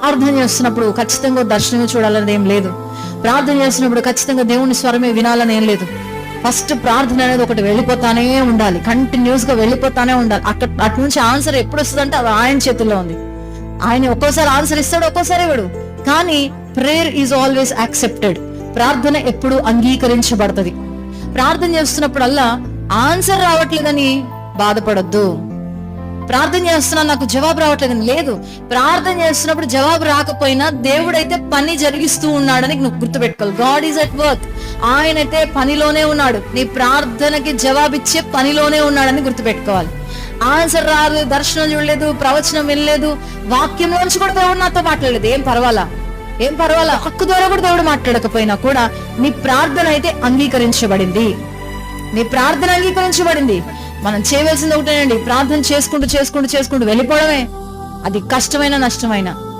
ప్రార్థన చేస్తున్నప్పుడు ఖచ్చితంగా దర్శనం చూడాలని ఏం లేదు. ప్రార్థన చేస్తున్నప్పుడు ఖచ్చితంగా దేవుని స్వరమే వినాలని ఏం లేదు. ఫస్ట్ ప్రార్థన అనేది ఒకటి వెళ్ళిపోతానే ఉండాలి, కంటిన్యూస్ గా వెళ్ళిపోతానే ఉండాలి. అటు నుంచి ఆన్సర్ ఎప్పుడు వస్తుందంటే అది ఆయన చేతుల్లో ఉంది. ఆయన ఒక్కోసారి ఆన్సర్ ఇస్తాడు, ఒక్కోసారి ఇవ్వడు. కానీ ప్రేయర్ ఈజ్ ఆల్వేస్ యాక్సెప్టెడ్. ప్రార్థన ఎప్పుడు అంగీకరించబడుతుంది. ప్రార్థన చేస్తున్నప్పుడల్లా ఆన్సర్ రావట్లేదని బాధపడొద్దు. ప్రార్థన చేస్తున్నా నాకు జవాబు రావట్లేదని లేదు. ప్రార్థన చేస్తున్నప్పుడు జవాబు రాకపోయినా దేవుడైతే పని జరిగిస్తూ ఉన్నాడని నువ్వు గుర్తుపెట్టుకోవాలి. God is at work. ఆయనైతే పనిలోనే ఉన్నాడు. నీ ప్రార్థనకి జవాబిచ్చే పనిలోనే ఉన్నాడని గుర్తుపెట్టుకోవాలి. ఆన్సర్ రాదు, దర్శనం చూడలేదు, ప్రవచనం వినలేదు, వాక్యంలోంచి కూడా దేవుడు నాతో మాట్లాడలేదు, ఏం పర్వాలా. హక్కు ద్వారా కూడా దేవుడు మాట్లాడకపోయినా కూడా నీ ప్రార్థన అయితే అంగీకరించబడింది. నీ ప్రార్థన అంగీకరించబడింది. మనం చేయవలసింది ఒకటేనండి, ప్రార్థన చేసుకుంటూ వెళ్ళిపోవడమే. అది కష్టమైన నష్టమైన